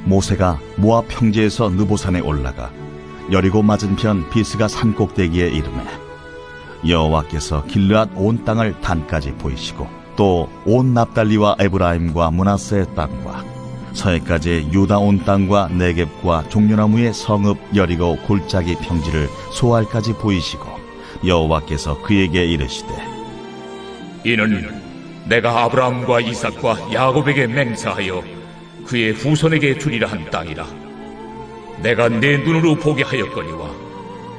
모세가 모압 평지에서 느보산에 올라가 여리고 맞은편 비스가 산 꼭대기에 이르매 여호와께서 길르앗 온 땅을 단까지 보이시고 또 온 납달리와 에브라임과 므낫세의 땅과 서해까지 유다 온 땅과 네겝과 종려나무의 성읍 여리고 골짜기 평지를 소알까지 보이시고 여호와께서 그에게 이르시되 이는 내가 아브라함과 이삭과 야곱에게 맹세하여 그의 후손에게 주리라 한 땅이라. 내가 내 눈으로 보게 하였거니와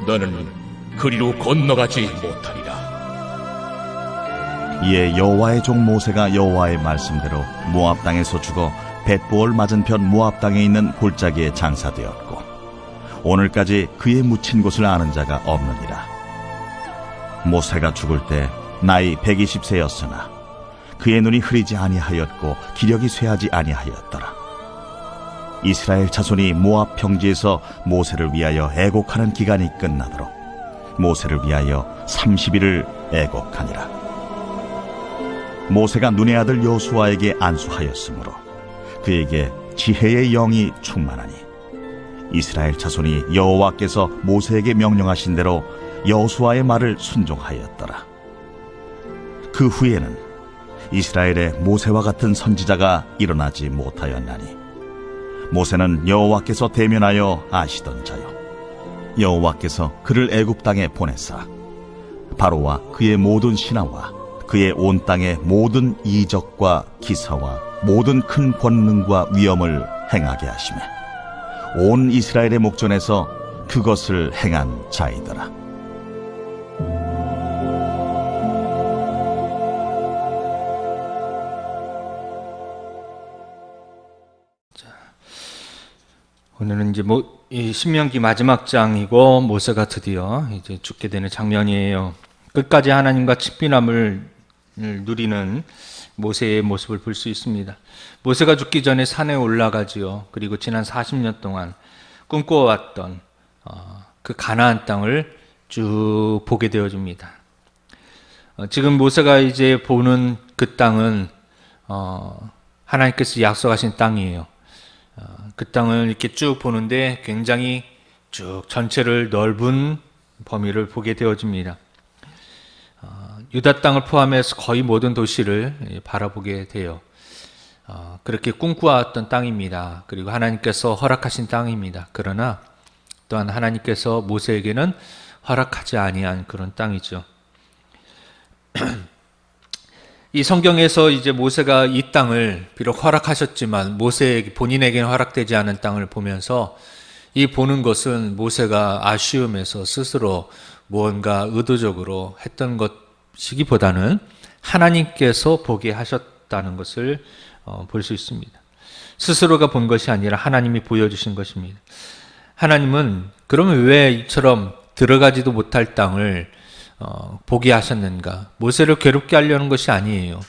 너는 그리로 건너가지 못하리라. 이에 여호와의 종 모세가 여호와의 말씀대로 모압 땅에서 죽어 벳보을 맞은편 모압 땅에 있는 골짜기에 장사되었고 오늘까지 그의 묻힌 곳을 아는 자가 없느니라. 모세가 죽을 때 나이 120세였으나 그의 눈이 흐리지 아니하였고 기력이 쇠하지 아니하였더라. 이스라엘 자손이 모압 평지에서 모세를 위하여 애곡하는 기간이 끝나도록 모세를 위하여 30일을 애곡하니라. 모세가 눈의 아들 여호수아에게 안수하였으므로 그에게 지혜의 영이 충만하니 이스라엘 자손이 여호와께서 모세에게 명령하신 대로 여호수아의 말을 순종하였더라. 그 후에는 이스라엘에 모세와 같은 선지자가 일어나지 못하였나니 모세는 여호와께서 대면하여 아시던 자요 여호와께서 그를 애굽 땅에 보내사 바로와 그의 모든 신하와 그의 온 땅의 모든 이적과 기사와 모든 큰 권능과 위엄을 행하게 하시매 온 이스라엘의 목전에서 그것을 행한 자이더라. 오늘은 이제 이 신명기 마지막 장이고 모세가 드디어 이제 죽게 되는 장면이에요. 끝까지 하나님과 친밀함을 누리는 모세의 모습을 볼 수 있습니다. 모세가 죽기 전에 산에 올라가지요. 그리고 지난 40년 동안 꿈꿔왔던 그 가나안 땅을 쭉 보게 되어집니다. 지금 모세가 이제 보는 그 땅은 하나님께서 약속하신 땅이에요. 그 땅을 이렇게 쭉 보는데 굉장히 쭉 전체를 넓은 범위를 보게 되어집니다. 유다 땅을 포함해서 거의 모든 도시를 바라보게 돼요. 그렇게 꿈꾸어왔던 땅입니다. 그리고 하나님께서 허락하신 땅입니다. 그러나 또한 하나님께서 모세에게는 허락하지 아니한 그런 땅이죠. 이 성경에서 이제 모세가 이 땅을 비록 허락하셨지만 모세에게 본인에게는 허락되지 않은 땅을 보면서 이 보는 것은 모세가 아쉬움에서 스스로 무언가 의도적으로 했던 것이기보다는 하나님께서 보게 하셨다는 것을 볼 수 있습니다. 스스로가 본 것이 아니라 하나님이 보여주신 것입니다. 하나님은 그러면 왜 이처럼 들어가지도 못할 땅을 보게 하셨는가? 모세를 괴롭게 하려는 것이 아니에요.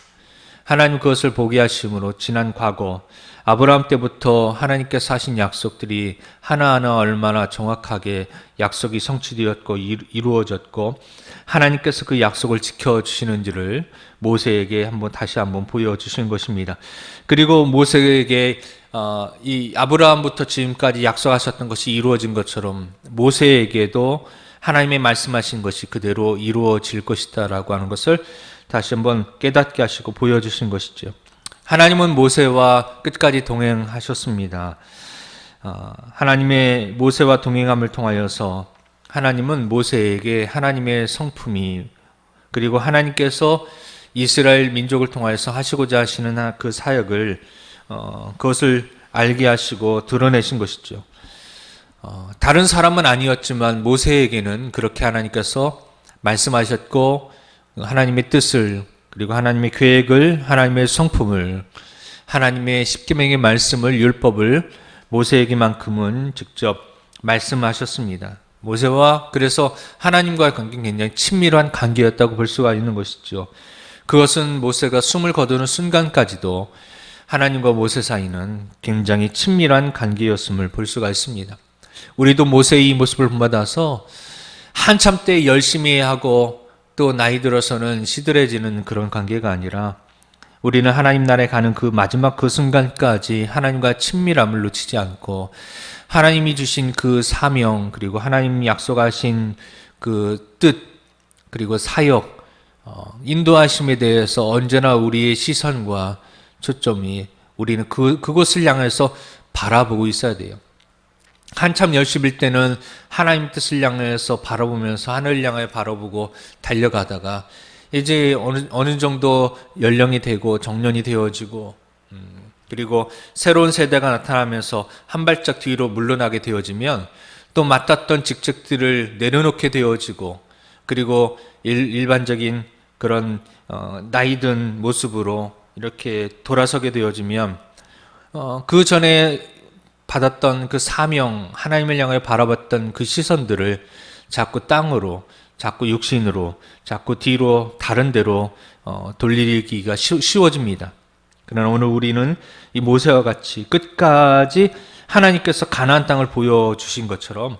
하나님 그것을 보게 하심으로 지난 과거 아브라함 때부터 하나님께서 하신 약속들이 하나하나 얼마나 정확하게 약속이 성취되었고 이루어졌고 하나님께서 그 약속을 지켜주시는지를 모세에게 다시 한번 보여주신 것입니다. 그리고 모세에게 이 아브라함부터 지금까지 약속하셨던 것이 이루어진 것처럼 모세에게도 하나님의 말씀하신 것이 그대로 이루어질 것이다 라고 하는 것을 다시 한번 깨닫게 하시고 보여주신 것이죠. 하나님은 모세와 끝까지 동행하셨습니다. 하나님의 모세와 동행함을 통하여서 하나님은 모세에게 하나님의 성품이 그리고 하나님께서 이스라엘 민족을 통하여서 하시고자 하시는 그 사역을 그것을 알게 하시고 드러내신 것이죠. 다른 사람은 아니었지만 모세에게는 그렇게 하나님께서 말씀하셨고 하나님의 뜻을 그리고 하나님의 계획을 하나님의 성품을 하나님의 십계명의 말씀을 율법을 모세에게만큼은 직접 말씀하셨습니다. 모세와 그래서 하나님과의 관계는 굉장히 친밀한 관계였다고 볼 수가 있는 것이죠. 그것은 모세가 숨을 거두는 순간까지도 하나님과 모세 사이는 굉장히 친밀한 관계였음을 볼 수가 있습니다. 우리도 모세의 이 모습을 본받아서 한참 때 열심히 하고 또 나이 들어서는 시들해지는 그런 관계가 아니라 우리는 하나님 나라에 가는 그 마지막 그 순간까지 하나님과 친밀함을 놓치지 않고 하나님이 주신 그 사명, 그리고 하나님이 약속하신 그 뜻, 그리고 사역, 인도하심에 대해서 언제나 우리의 시선과 초점이 우리는 그곳을 향해서 바라보고 있어야 돼요. 한참 열심일 때는 하나님 뜻을 향해서 바라보면서 하늘을 향해 바라보고 달려가다가 이제 어느 정도 연령이 되고 정년이 되어지고 그리고 새로운 세대가 나타나면서 한 발짝 뒤로 물러나게 되어지면 또 맡았던 직책들을 내려놓게 되어지고 그리고 일반적인 그런 나이든 모습으로 이렇게 돌아서게 되어지면 그 전에 받았던 그 사명, 하나님을 향해 바라봤던 그 시선들을 자꾸 땅으로, 자꾸 육신으로, 자꾸 뒤로 다른 데로 돌리기가 쉬워집니다. 그러나 오늘 우리는 이 모세와 같이 끝까지 하나님께서 가나안 땅을 보여주신 것처럼,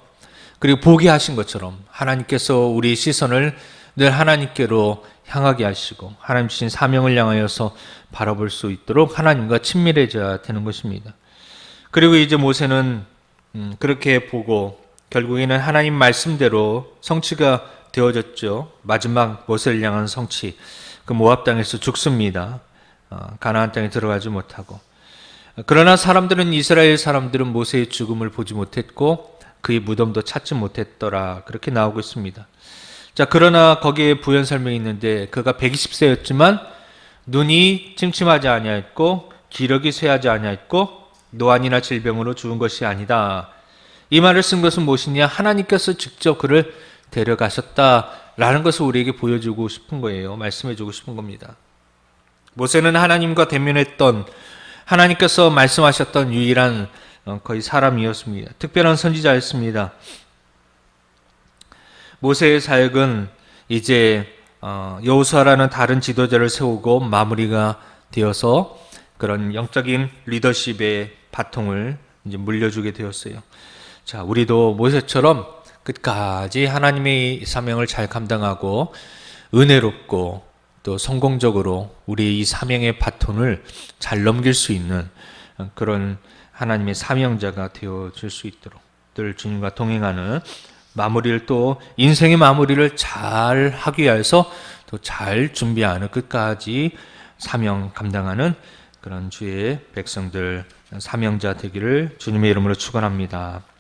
그리고 보게 하신 것처럼 하나님께서 우리 시선을 늘 하나님께로 향하게 하시고 하나님 주신 사명을 향하여서 바라볼 수 있도록 하나님과 친밀해져야 되는 것입니다. 그리고 이제 모세는 그렇게 보고 결국에는 하나님 말씀대로 성취가 되어졌죠. 마지막 모세를 향한 성취, 그 모압 땅에서 죽습니다. 가나안 땅에 들어가지 못하고. 그러나 이스라엘 사람들은 모세의 죽음을 보지 못했고 그의 무덤도 찾지 못했더라, 그렇게 나오고 있습니다. 자, 그러나 거기에 부연 설명이 있는데 그가 120세였지만 눈이 침침하지 아니하였고 기력이 쇠하지 아니하였고 노안이나 질병으로 죽은 것이 아니다. 이 말을 쓴 것은 무엇이냐? 하나님께서 직접 그를 데려가셨다라는 것을 우리에게 보여주고 싶은 거예요. 말씀해주고 싶은 겁니다. 모세는 하나님과 대면했던, 하나님께서 말씀하셨던 유일한 거의 사람이었습니다. 특별한 선지자였습니다. 모세의 사역은 이제 여호수아라는 다른 지도자를 세우고 마무리가 되어서 그런 영적인 리더십의 바통을 이제 물려주게 되었어요. 자, 우리도 모세처럼 끝까지 하나님의 사명을 잘 감당하고 은혜롭고 또 성공적으로 우리 이 사명의 바톤을 잘 넘길 수 있는 그런 하나님의 사명자가 되어줄 수 있도록 늘 주님과 동행하는 마무리를, 또 인생의 마무리를 잘 하기 위해서 또 잘 준비하는, 끝까지 사명 감당하는 그런 주의 백성들, 사명자 되기를 주님의 이름으로 축원합니다.